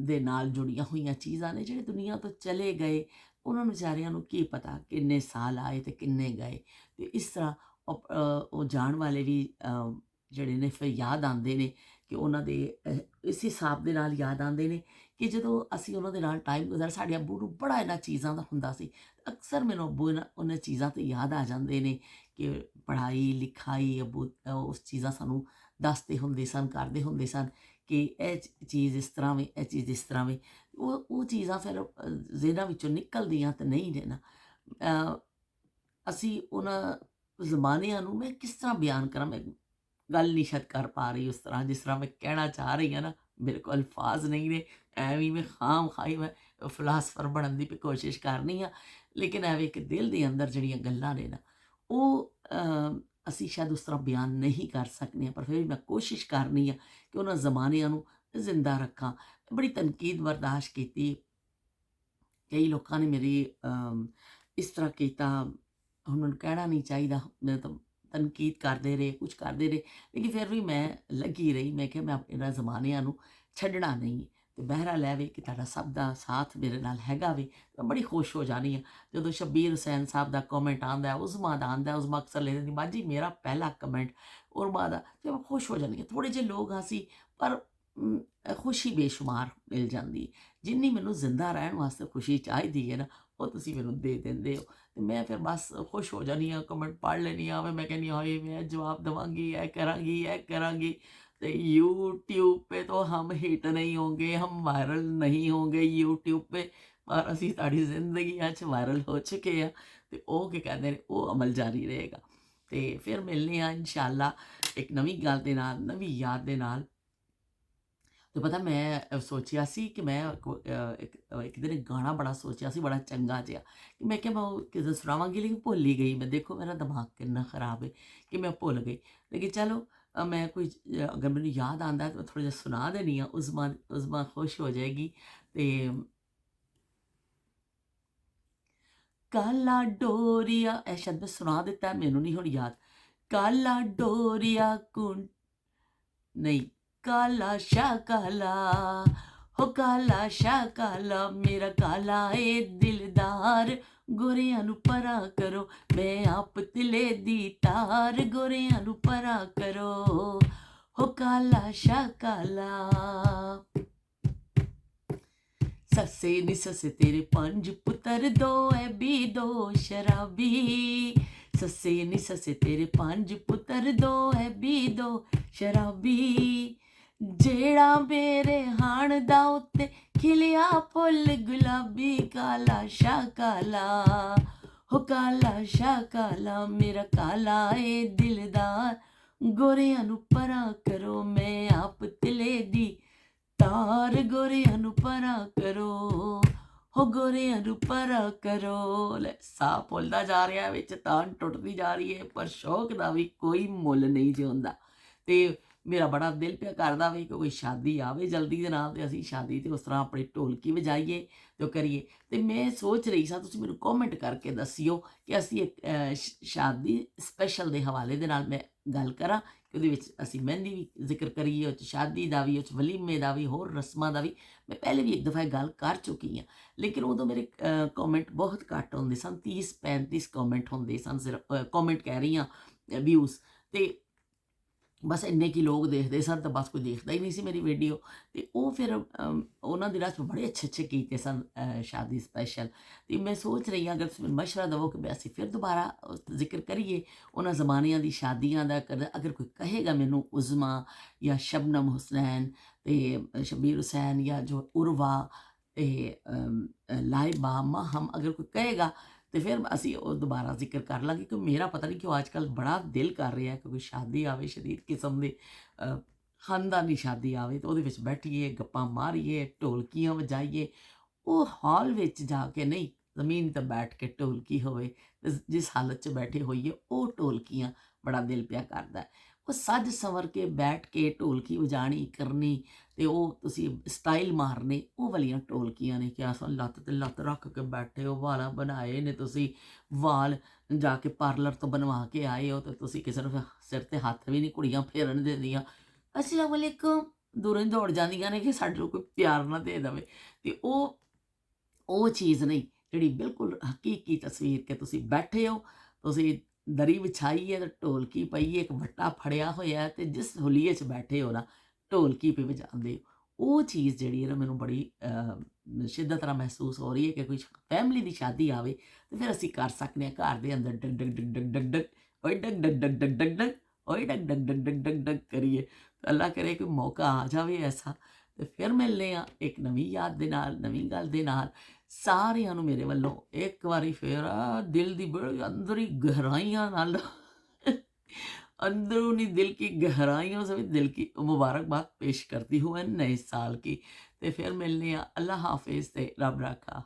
ਦੇ ਨਾਲ ਜੁੜੀਆਂ ਹੋਈਆਂ ਚੀਜ਼ਾਂ ਨੇ। ਜਿਹੜੇ ਦੁਨੀਆ ਤੋਂ ਚਲੇ ਗਏ, ਉਹਨਾਂ ਨੂੰ ਵਿਚਾਰਿਆਂ ਨੂੰ ਕੀ ਪਤਾ ਕਿੰਨੇ ਸਾਲ ਆਏ ਅਤੇ ਕਿੰਨੇ ਗਏ। ਅਤੇ ਇਸ ਤਰ੍ਹਾਂ ਉਹ ਜਾਣ ਵਾਲੇ ਵੀ ਜਿਹੜੇ ਨੇ ਫਿਰ ਯਾਦ ਆਉਂਦੇ ਨੇ, ਕਿ ਉਹਨਾਂ ਦੇ ਇਸ ਹਿਸਾਬ ਦੇ ਨਾਲ ਯਾਦ ਆਉਂਦੇ ਨੇ ਕਿ ਜਦੋਂ ਅਸੀਂ ਉਹਨਾਂ ਦੇ ਨਾਲ ਟਾਈਮ ਗੁਜ਼ਾਰ, ਸਾਡੇ ਅੱਬੂ ਨੂੰ ਬੜਾ ਇਹਨਾਂ ਚੀਜ਼ਾਂ ਦਾ ਹੁੰਦਾ ਸੀ। ਅਕਸਰ ਮੈਨੂੰ ਅੱਬੂ ਉਹਨਾਂ ਚੀਜ਼ਾਂ 'ਤੇ ਯਾਦ ਆ ਜਾਂਦੇ ਨੇ ਕਿ ਪੜ੍ਹਾਈ ਲਿਖਾਈ, ਅੱਬੂ ਉਸ ਚੀਜ਼ਾਂ ਸਾਨੂੰ ਦੱਸਦੇ ਹੁੰਦੇ ਸਨ, ਕਰਦੇ ਹੁੰਦੇ ਸਨ ਕਿ ਇਹ ਚੀਜ਼ ਇਸ ਤਰ੍ਹਾਂ ਵੇ, ਇਹ ਚੀਜ਼ ਇਸ ਤਰ੍ਹਾਂ ਵੇ। ਉਹ ਚੀਜ਼ਾਂ ਫਿਰ ਜ਼ਿਹਨਾਂ ਵਿੱਚੋਂ ਨਿਕਲਦੀਆਂ ਤਾਂ ਨਹੀਂ ਨੇ ਨਾ। ਅਸੀਂ ਉਹਨਾਂ ਜ਼ਮਾਨਿਆਂ ਨੂੰ ਮੈਂ ਕਿਸ ਤਰ੍ਹਾਂ ਬਿਆਨ ਕਰਾਂ, ਮੈਂ ਗੱਲ ਨਹੀਂ ਸ਼ਾਇਦ ਕਰ ਪਾ ਰਹੀ ਉਸ ਤਰ੍ਹਾਂ ਜਿਸ ਤਰ੍ਹਾਂ ਮੈਂ ਕਹਿਣਾ ਚਾਹ ਰਹੀ ਹਾਂ ਨਾ। ਮੇਰੇ ਕੋਲ ਅਲਫਾਜ਼ ਨਹੀਂ ਨੇ, ਐਵੇਂ ਮੈਂ ਖਾਈ ਮੈਂ ਫਿਲਾਸਫਰ ਬਣਨ ਦੀ ਵੀ ਕੋਸ਼ਿਸ਼ ਕਰਨੀ ਆ, ਲੇਕਿਨ ਐਵੇਂ ਕਿ ਦਿਲ ਦੇ ਅੰਦਰ ਜਿਹੜੀਆਂ ਗੱਲਾਂ ਨੇ ਨਾ, ਉਹ ਅਸੀਂ ਸ਼ਾਇਦ ਉਸ ਤਰ੍ਹਾਂ ਬਿਆਨ ਨਹੀਂ ਕਰ ਸਕਦੇ ਹਾਂ, ਪਰ ਫਿਰ ਵੀ ਮੈਂ ਕੋਸ਼ਿਸ਼ ਕਰਨੀ ਆ ਕਿ ਉਹਨਾਂ ਜ਼ਮਾਨਿਆਂ ਨੂੰ ਜ਼ਿੰਦਾ ਰੱਖਾਂ। ਬੜੀ ਤਨਕੀਦ ਬਰਦਾਸ਼ਤ ਕੀਤੀ, ਕਈ ਲੋਕਾਂ ਨੇ ਮੇਰੀ ਇਸ ਤਰ੍ਹਾਂ ਕੀਤਾ, ਹੁਣ ਮੈਨੂੰ ਕਹਿਣਾ ਨਹੀਂ ਚਾਹੀਦਾ, ਮੈਂ ਤਾਂ ਤਨਕੀਦ ਕਰਦੇ ਰਹੇ, ਕੁਛ ਕਰਦੇ ਰਹੇ, ਲੇਕਿਨ ਫਿਰ ਵੀ ਮੈਂ ਲੱਗੀ ਰਹੀ। ਮੈਂ ਕਿਹਾ ਮੈਂ ਇਹਨਾਂ ਜ਼ਮਾਨਿਆਂ ਨੂੰ ਛੱਡਣਾ ਨਹੀਂ। ਅਤੇ ਬਹਿਰਾ ਲੈ ਵੇ ਕਿ ਤੁਹਾਡਾ ਸਭ ਦਾ ਸਾਥ ਮੇਰੇ ਨਾਲ ਹੈਗਾ ਵੇ। ਮੈਂ ਬੜੀ ਖੁਸ਼ ਹੋ ਜਾਣੀ ਹਾਂ ਜਦੋਂ ਸ਼ਬੀਰ ਹੁਸੈਨ ਸਾਹਿਬ ਦਾ ਕਮੈਂਟ ਆਉਂਦਾ, ਉਜ਼ਮਾ ਦਾ ਆਉਂਦਾ। ਉਜ਼ਮਾ ਅਕਸਰ ਲੈ ਜਾਂਦੀ ਬਾਜੀ ਮੇਰਾ ਪਹਿਲਾ ਕਮੈਂਟ ਉਰਮਾ ਦਾ, ਅਤੇ ਮੈਂ ਖੁਸ਼ ਹੋ ਜਾਂਦੀ ਹਾਂ। ਥੋੜ੍ਹੇ ਜਿਹੇ ਲੋਕ ਹਾਂ ਸੀ, ਪਰ ਖੁਸ਼ੀ ਬੇਸ਼ੁਮਾਰ ਮਿਲ ਜਾਂਦੀ। ਜਿੰਨੀ ਮੈਨੂੰ ਜ਼ਿੰਦਾ ਰਹਿਣ ਵਾਸਤੇ ਖੁਸ਼ੀ ਚਾਹੀਦੀ ਹੈ ਨਾ, ਉਹ ਤੁਸੀਂ ਮੈਨੂੰ ਦੇ ਦਿੰਦੇ ਹੋ, ਅਤੇ ਮੈਂ ਫਿਰ ਬਸ ਖੁਸ਼ ਹੋ ਜਾਂਦੀ ਹਾਂ। ਕਮੈਂਟ ਪੜ੍ਹ ਲੈਂਦੀ ਹਾਂ, ਮੈਂ ਕਹਿੰਦੀ ਹਾਂ ਹਾਏ ਮੈਂ ਜਵਾਬ ਦੇਵਾਂਗੀ, ਇਹ ਕਰਾਂਗੀ, ਇਹ ਕਰਾਂਗੀ। तो यूट्यूब पे तो हम हिट नहीं होंगे, हम वायरल नहीं होंगे यूट्यूब पे, पर ਅਸੀਂ ਸਾਡੀ ਜ਼ਿੰਦਗੀਆਂ 'ਚ ਵਾਇਰਲ ਹੋ ਚੁੱਕੇ ਆ। ਅਤੇ ਉਹ ਕੀ ਕਹਿੰਦੇ ਨੇ, ਉਹ ਅਮਲ ਜਾਰੀ ਰਹੇਗਾ। ਅਤੇ ਫਿਰ ਮਿਲਦੇ ਹਾਂ ਇਨਸ਼ਾਅੱਲਾ ਇੱਕ ਨਵੀਂ ਗੱਲ ਦੇ ਨਾਲ, ਨਵੀਂ ਯਾਦ ਦੇ ਨਾਲ। ਤੇ ਪਤਾ ਮੈਂ ਸੋਚਿਆ ਸੀ ਕਿ ਮੈਂ ਇੱਕ ਦਿਨ ਇੱਕ ਗਾਣਾ ਬੜਾ ਸੋਚਿਆ ਸੀ, ਬੜਾ ਚੰਗਾ ਜਿਹਾ, ਕਿ ਮੈਂ ਕਿਹਾ ਮੈਂ ਉਹ ਕਿਸੇ ਸੁਣਾਵਾਂਗੀ, ਲੇਕਿਨ ਭੁੱਲ ਹੀ ਗਈ ਮੈਂ। ਦੇਖੋ ਮੇਰਾ ਦਿਮਾਗ ਕਿੰਨਾ ਖਰਾਬ ਹੈ ਕਿ ਮੈਂ ਭੁੱਲ ਗਈ। ਲੇਕਿਨ ਚਲੋ ਮੈਂ ਕੋਈ ਅਗਰ ਮੈਨੂੰ ਯਾਦ ਆਉਂਦਾ ਤਾਂ ਮੈਂ ਥੋੜ੍ਹਾ ਜਿਹਾ ਸੁਣਾ ਦੇਣੀ ਆ, ਉਜ਼ਮਾ ਖੁਸ਼ ਹੋ ਜਾਏਗੀ। ਅਤੇ ਕਾਲਾ ਡੋਰੀਆ, ਇਹ ਸ਼ਬਦ ਮੈਂ ਸੁਣਾ ਦਿੱਤਾ, ਮੈਨੂੰ ਨਹੀਂ ਹੁਣ ਯਾਦ। ਕਾਲਾ ਡੋਰੀਆ ਨਹੀਂ, ਕਾਲਾ ਸ਼ਾਹ ਕਾਲਾ, ਹੋ ਕਾਲਾ ਸ਼ਾਹ ਕਾਲਾ, ਮੇਰਾ ਕਾਲਾ ਏ ਦਿਲਦਾਰ, ਗੋਰਿਆਂ ਨੂੰ ਪਰਾਂ ਕਰੋ, ਮੈਂ ਆਪ ਤਿਲੇ ਦੀ ਤਾਰ, ਗੋਰਿਆਂ ਨੂੰ ਪਰਾਂ ਕਰੋ, ਹੋ ਕਾਲਾ ਸ਼ਾਹ ਕਾਲਾ। ਸੱਸੇ ਨੀ ਸੱਸੇ ਤੇਰੇ 5 ਪੁੱਤਰ, 2 ਐਬੀ 2 ਸ਼ਰਾਬੀ। ਸੱਸੇ ਨੀ ਸੱਸੇ ਤੇਰੇ 5 ਪੁੱਤਰ, 2 ਐਬੀ 2 ਸ਼ਰਾਬੀ। ਜਿਹੜਾ ਮੇਰੇ ਹਾਣ ਦਾ ਉੱਤੇ ਖਿਲਿਆ ਫੁੱਲ ਗੁਲਾਬੀ, ਕਾਲਾ ਸ਼ਾਹ ਕਾਲਾ, ਹੋ ਕਾਲਾ ਸ਼ਾਹ ਕਾਲਾ, ਮੇਰਾ ਕਾਲਾ ਏ ਦਿਲਦਾਰ, ਗੋਰਿਆਂ ਨੂੰ ਪਰਾਂ ਕਰੋ, ਮੈਂ ਆਪ ਤਿਲੇ ਦੀ ਤਾਰ, ਗੋਰਿਆਂ ਨੂੰ ਪਰਾਂ ਕਰੋ, ਹੋ ਗੋਰਿਆਂ ਨੂੰ ਪਰਾ ਕਰੋ। ਲੈ ਸਾਹ ਫੁੱਲਦਾ ਜਾ ਰਿਹਾ, ਵਿੱਚ ਤਾਣ ਟੁੱਟਦੀ ਜਾ ਰਹੀ ਹੈ, ਪਰ ਸ਼ੌਕ ਦਾ ਵੀ ਕੋਈ ਮੁੱਲ ਨਹੀਂ ਜੇ ਹੁੰਦਾ। ਤੇ ਮੇਰਾ ਬੜਾ ਦਿਲ ਪਿਆ ਕਰਦਾ ਵੀ ਕਿ ਕੋਈ ਸ਼ਾਦੀ ਆਵੇ ਜਲਦੀ ਦੇ ਨਾਲ, ਤੇ ਅਸੀਂ ਸ਼ਾਦੀ ਤੇ ਉਸ ਤਰ੍ਹਾਂ ਆਪਣੀ ਢੋਲਕੀ ਵਜਾਈਏ ਤੇ ਉਹ ਕਰੀਏ। ਤੇ ਮੈਂ ਸੋਚ ਰਹੀ ਸਾਂ, ਤੁਸੀਂ ਮੈਨੂੰ ਕਮੈਂਟ ਕਰਕੇ ਦੱਸਿਓ ਕਿ ਅਸੀਂ ਇੱਕ ਸ਼ਾਦੀ ਸਪੈਸ਼ਲ ਦੇ ਹਵਾਲੇ ਦੇ ਨਾਲ ਮੈਂ ਗੱਲ ਕਰਾਂ ਕਿ ਉਹਦੇ ਵਿੱਚ ਅਸੀਂ ਮਹਿੰਦੀ ਵੀ ਜ਼ਿਕਰ ਕਰੀਏ, ਉਹ 'ਚ ਸ਼ਾਦੀ ਦਾ ਵੀ, ਉਹ 'ਚ ਵਲੀਮੇ ਦਾ ਵੀ, ਹੋਰ ਰਸਮਾਂ ਦਾ ਵੀ। ਮੈਂ ਪਹਿਲੇ ਵੀ ਇੱਕ ਦਫਾ ਇਹ ਗੱਲ ਕਰ ਚੁੱਕੀ ਹਾਂ, ਲੇਕਿਨ ਉਦੋਂ ਮੇਰੇ ਕਮੈਂਟ ਬਹੁਤ ਘੱਟ ਹੁੰਦੇ ਸਨ, 30-35 ਕਮੈਂਟ ਹੁੰਦੇ ਸਨ, ਸਿਰਫ ਕਮੈਂਟ ਕਹਿ ਰਹੀ ਹਾਂ, ਵਿਊਜ਼। ਤੇ ਬਸ ਇੰਨੇ ਕੀ ਲੋਕ ਦੇਖਦੇ ਸਨ, ਤਾਂ ਬਸ ਕੋਈ ਦੇਖਦਾ ਹੀ ਨਹੀਂ ਸੀ ਮੇਰੀ ਵੀਡੀਓ। ਤੇ ਉਹ ਫਿਰ ਉਹਨਾਂ ਦੀ ਰਸਮ ਬੜੇ ਅੱਛੇ ਕੀਤੇ ਸਨ ਸ਼ਾਦੀ ਸਪੈਸ਼ਲ। ਤੇ ਮੈਂ ਸੋਚ ਰਹੀ ਹਾਂ, ਅਗਰ ਤੁਸੀਂ ਮੈਨੂੰ ਮਸ਼ਵਰਾ ਦੇਵੋ ਕਿ ਅਸੀਂ ਫਿਰ ਦੁਬਾਰਾ ਜ਼ਿਕਰ ਕਰੀਏ ਉਹਨਾਂ ਜ਼ਮਾਨਿਆਂ ਦੀ ਸ਼ਾਦੀਆਂ ਦਾ। ਅਗਰ ਕੋਈ ਕਹੇਗਾ ਮੈਨੂੰ ਉਜ਼ਮਾ ਜਾਂ ਸ਼ਬਨਮ ਹੁਸਨੈਨ ਤੇ ਸ਼ਬੀਰ ਹੁਸੈਨ ਜਾਂ ਜੋ ਉਰਵਾ ਤੇ ਲਾਇਬਾ ਮਾਹਮ, ਅਗਰ ਕੋਈ ਕਹੇਗਾ ਤੇ ਫਿਰ ਅਸੀਂ ਉਹ ਦੁਬਾਰਾ ਜ਼ਿਕਰ ਕਰ ਲਾਂਗੇ। ਕਿ ਮੇਰਾ ਪਤਾ ਨਹੀਂ ਕਿਉਂ ਅੱਜ ਕੱਲ੍ਹ ਬੜਾ ਦਿਲ ਕਰ ਰਿਹਾ ਕਿ ਕੋਈ ਸ਼ਾਦੀ ਆਵੇ ਸ਼ਦੀਦ ਕਿਸਮ ਦੀ, ਖਾਨਦਾਨੀ ਸ਼ਾਦੀ ਆਵੇ ਤੇ ਉਹਦੇ ਵਿੱਚ ਬੈਠੀਏ, ਗੱਪਾਂ ਮਾਰੀਏ, ਢੋਲਕੀਆਂ ਵਜਾਈਏ। ਉਹ ਹਾਲ ਵਿੱਚ ਜਾ ਕੇ ਨਹੀਂ, ਜ਼ਮੀਨ 'ਤੇ ਬੈਠ ਕੇ ਢੋਲਕੀ ਹੋਵੇ ਤੇ ਜਿਸ ਹਾਲਤ 'ਚ ਬੈਠੇ ਹੋਈਏ ਉਹ ਢੋਲਕੀਆਂ, ਬੜਾ ਦਿਲ ਪਿਆ ਕਰਦਾ ਹੈ। ਉਹ ਸੱਜ ਸੰਵਰ ਕੇ ਬੈਠ ਕੇ ਢੋਲਕੀ ਵਜਾਣੀ ਕਰਨੀ ਤੇ ਉਹ ਤੁਸੀਂ ਸਟਾਈਲ ਮਾਰਨੇ, ਉਹ ਵਾਲੀਆਂ ਢੋਲਕੀਆਂ ਨੇ। ਕਿਆ ਸੋ ਲੱਤ 'ਤੇ ਲੱਤ ਰੱਖ ਕੇ ਬੈਠੇ ਹੋ, ਵਾਲਾਂ ਬਣਾਏ ਨੇ ਤੁਸੀਂ, ਵਾਲ ਜਾ ਕੇ ਪਾਰਲਰ ਤੋਂ ਬਣਵਾ ਕੇ ਆਏ ਹੋ, ਤੇ ਤੁਸੀਂ ਕਿਸੇ ਨੂੰ ਸਿਰ 'ਤੇ ਹੱਥ ਵੀ ਨਹੀਂ ਕੁੜੀਆਂ ਫੇਰਨ ਦਿੰਦੀਆਂ। ਅਸਲਾਮ ਵਾਲੇਕੁਮ ਦੂਰੋਂ ਹੀ ਦੌੜ ਜਾਂਦੀਆਂ ਨੇ ਕਿ ਸਾਡੇ ਨੂੰ ਕੋਈ ਪਿਆਰ ਨਾ ਦੇ ਦੇਵੇ। ਤੇ ਉਹ ਚੀਜ਼ ਨਹੀਂ ਜਿਹੜੀ ਬਿਲਕੁਲ ਹਕੀਕੀ ਤਸਵੀਰ, ਕਿ ਤੁਸੀਂ ਬੈਠੇ ਹੋ, ਤੁਸੀਂ ਦਰੀ ਵਿਛਾਈ ਹੈ ਤੇ ਢੋਲਕੀ ਪਈ ਹੈ, ਇੱਕ ਵੱਟਾ ਫੜਿਆ ਹੋਇਆ ਹੈ, ਤੇ ਜਿਸ ਹੁਲੀਏ 'ਚ ਬੈਠੇ ਹੋ ਨਾ, ਢੋਲਕੀ ਪੇ ਵਜਾਉਂਦੇ ਹੋ। ਉਹ ਚੀਜ਼ ਜਿਹੜੀ ਹੈ ਨਾ, ਮੈਨੂੰ ਬੜੀ ਸ਼ਿੱਦਤ ਨਾਲ ਮਹਿਸੂਸ ਹੋ ਰਹੀ ਹੈ ਕਿ ਕੋਈ ਫੈਮਿਲੀ ਦੀ ਸ਼ਾਦੀ ਆਵੇ ਤੇ ਫਿਰ ਅਸੀਂ ਕਰ ਸਕਦੇ ਹਾਂ ਘਰ ਦੇ ਅੰਦਰ ਡਗ ਡਗ ਡਗ ਡਗ ਡਗ ਡਗ, ਓਏ ਡਗ ਡਗ ਡਗ ਡਗ ਡਗ ਡਗ, ਓਏ ਡਗ ਡਗ ਡਗ ਡਗ ਡਗ ਡਗ ਕਰੀਏ। ਅੱਲਾ ਕਰੇ ਕਿ ਮੌਕਾ ਆ ਜਾਵੇ ਐਸਾ। ਤੇ ਫਿਰ ਮਿਲਨੇ ਆ ਇੱਕ ਨਵੀਂ ਯਾਦ ਦੇ ਨਾਲ, ਨਵੀਂ ਗੱਲ ਦੇ ਨਾਲ। ਸਾਰਿਆਂ ਨੂੰ ਮੇਰੇ ਵੱਲੋਂ ਇੱਕ ਵਾਰੀ ਫਿਰ ਦਿਲ ਦੀ ਬੜੀ ਅੰਦਰੀ ਗਹਿਰਾਈਆਂ ਨਾਲ अंदरूनी दिल की गहराइयों से भी दिल की मुबारकबाद पेश करती हूँ मैं नए साल की। तो फिर मिलने अल्लाह हाफिज़ ते रब रखा।